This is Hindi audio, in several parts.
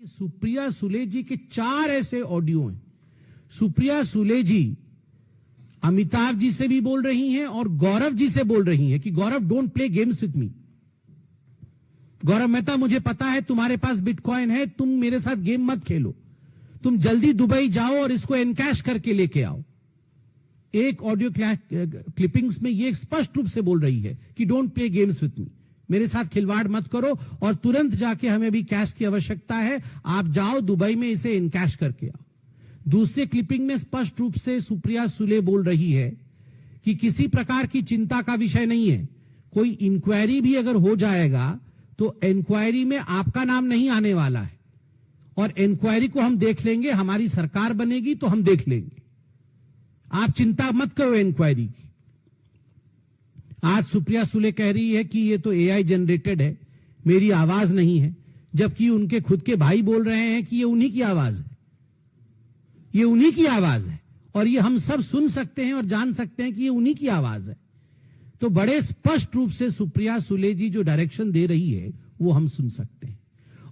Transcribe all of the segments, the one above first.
सुप्रिया सुले जी के 4 ऐसे ऑडियो हैं। सुप्रिया सुले जी अमिताभ जी से भी बोल रही हैं और गौरव जी से बोल रही हैं कि Gaurav don't play games with me. Gaurav Mehta, मुझे पता है तुम्हारे पास बिटकॉइन है, तुम मेरे साथ गेम मत खेलो, तुम जल्दी दुबई जाओ और इसको एनकैश करके लेके आओ। एक ऑडियो क्लिपिंग्स में ये स्पष्ट रूप से बोल रही है कि डोंट प्ले गेम्स विथ मी, मेरे साथ खिलवाड़ मत करो और तुरंत जाके हमें भी कैश की आवश्यकता है, आप जाओ दुबई में इसे इनकैश करके आओ। दूसरे क्लिपिंग में स्पष्ट रूप से सुप्रिया सुले बोल रही है कि किसी प्रकार की चिंता का विषय नहीं है, कोई इंक्वायरी भी अगर हो जाएगा तो इंक्वायरी में आपका नाम नहीं आने वाला है और इंक्वायरी को हम देख लेंगे, हमारी सरकार बनेगी तो हम देख लेंगे, आप चिंता मत करो इंक्वायरी की। आज सुप्रिया सुले कह रही है कि ये तो एआई जनरेटेड है, मेरी आवाज नहीं है, जबकि उनके खुद के भाई बोल रहे हैं कि ये उन्हीं की आवाज है, ये उन्हीं की आवाज है और ये हम सब सुन सकते हैं और जान सकते हैं कि ये उन्हीं की आवाज है। तो बड़े स्पष्ट रूप से सुप्रिया सुले जी जो डायरेक्शन दे रही है वो हम सुन सकते हैं।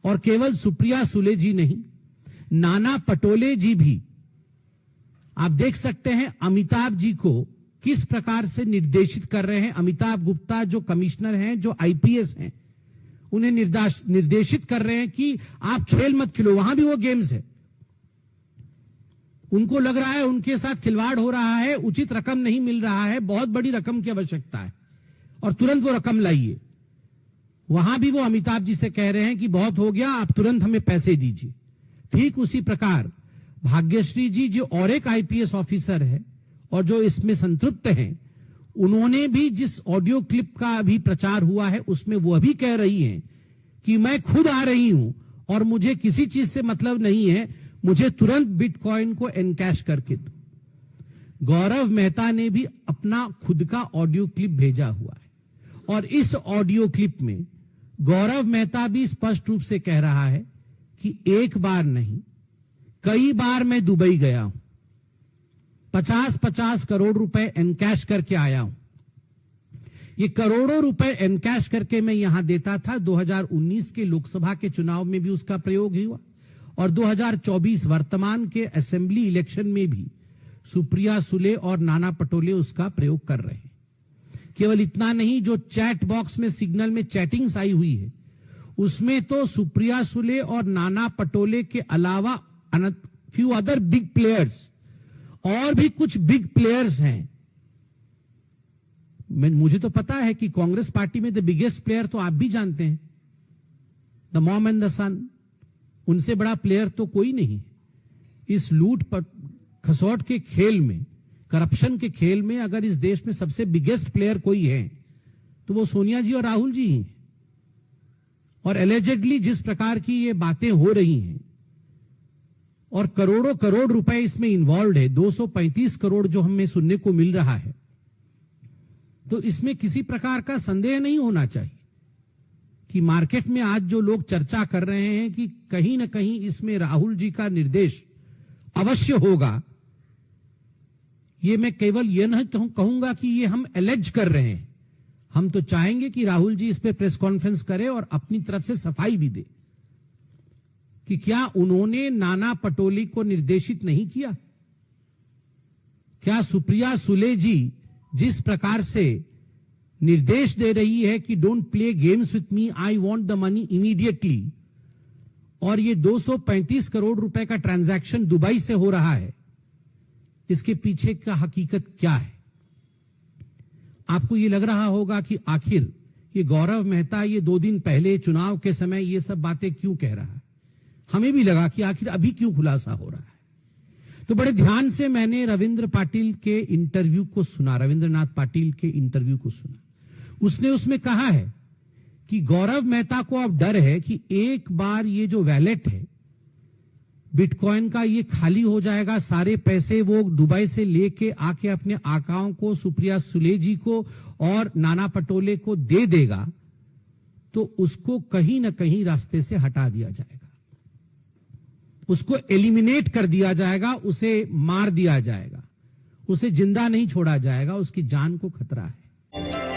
और केवल सुप्रिया सुले जी नहीं, नाना पटोले जी भी, आप देख सकते हैं अमिताभ जी को किस प्रकार से निर्देशित कर रहे हैं। अमिताभ गुप्ता जो कमिश्नर हैं, जो आईपीएस हैं, उन्हें निर्देशित कर रहे हैं कि आप खेल मत खेलो, वहां भी वो गेम्स है। उनको लग रहा है उनके साथ खिलवाड़ हो रहा है, उचित रकम नहीं मिल रहा है, बहुत बड़ी रकम की आवश्यकता है और तुरंत वो रकम लाइए। वहां भी वो अमिताभ जी से कह रहे हैं कि बहुत हो गया, आप तुरंत हमें पैसे दीजिए। ठीक उसी प्रकार भाग्यश्री जी जो और एक आईपीएस ऑफिसर है और जो इसमें संतृप्त हैं, उन्होंने भी जिस ऑडियो क्लिप का अभी प्रचार हुआ है उसमें वो भी कह रही हैं कि मैं खुद आ रही हूं और मुझे किसी चीज से मतलब नहीं है, मुझे तुरंत बिटकॉइन को एनकैश करके दो। गौरव मेहता ने भी अपना खुद का ऑडियो क्लिप भेजा हुआ है और इस ऑडियो क्लिप में गौरव मेहता भी स्पष्ट रूप से कह रहा है कि एक बार नहीं, कई बार मैं दुबई गया हूं, 50-50 करोड़ रुपए एनकैश करके आया हूं। ये करोड़ों रुपए एनकैश करके मैं यहां देता था। 2019 के लोकसभा के चुनाव में भी उसका प्रयोग हुआ और 2024 वर्तमान के असेंबली इलेक्शन में भी सुप्रिया सुले और नाना पटोले उसका प्रयोग कर रहे हैं। केवल इतना नहीं, जो चैट बॉक्स में सिग्नल में चैटिंग्स आई हुई है उसमें तो सुप्रिया सुले और नाना पटोले के अलावा फ्यू अदर बिग प्लेयर्स, और भी कुछ बिग प्लेयर्स हैं। मुझे तो पता है कि कांग्रेस पार्टी में द बिगेस्ट प्लेयर तो आप भी जानते हैं, द मॉम एंड द सन, उनसे बड़ा प्लेयर तो कोई नहीं। इस लूट खसोट के खेल में, करप्शन के खेल में अगर इस देश में सबसे बिगेस्ट प्लेयर कोई है तो वो सोनिया जी और राहुल जी ही। और एलिजेडली जिस प्रकार की ये बातें हो रही हैं और करोड़ों करोड़ रुपए इसमें इन्वॉल्व है, 235 करोड़ जो हमें सुनने को मिल रहा है, तो इसमें किसी प्रकार का संदेह नहीं होना चाहिए कि मार्केट में आज जो लोग चर्चा कर रहे हैं कि कहीं ना कहीं इसमें राहुल जी का निर्देश अवश्य होगा। ये मैं केवल ये नहीं कहूंगा कि ये हम एलेज कर रहे हैं, हम तो चाहेंगे कि राहुल जी इस पे प्रेस कॉन्फ्रेंस करें और अपनी तरफ से सफाई भी दे कि क्या उन्होंने नाना पटोले को निर्देशित नहीं किया। क्या सुप्रिया सुले जी जिस प्रकार से निर्देश दे रही है कि don't play games with me, I want the money immediately, और ये 235 करोड़ रुपए का ट्रांजैक्शन दुबई से हो रहा है, इसके पीछे का हकीकत क्या है। आपको ये लग रहा होगा कि आखिर ये गौरव मेहता ये 2 दिन पहले चुनाव के समय ये सब बातें क्यों कह रहा है। हमें भी लगा कि आखिर अभी क्यों खुलासा हो रहा है। तो बड़े ध्यान से मैंने रविंद्रनाथ पाटिल के इंटरव्यू को सुना। उसने उसमें कहा है कि गौरव मेहता को अब डर है कि एक बार ये जो वैलेट है बिटकॉइन का, ये खाली हो जाएगा, सारे पैसे वो दुबई से लेके आके अपने आकाओं को, सुप्रिया सुले जी को और नाना पटोले को दे देगा, तो उसको कहीं ना कहीं रास्ते से हटा दिया जाएगा, उसको एलिमिनेट कर दिया जाएगा, उसे मार दिया जाएगा, उसे जिंदा नहीं छोड़ा जाएगा, उसकी जान को खतरा है।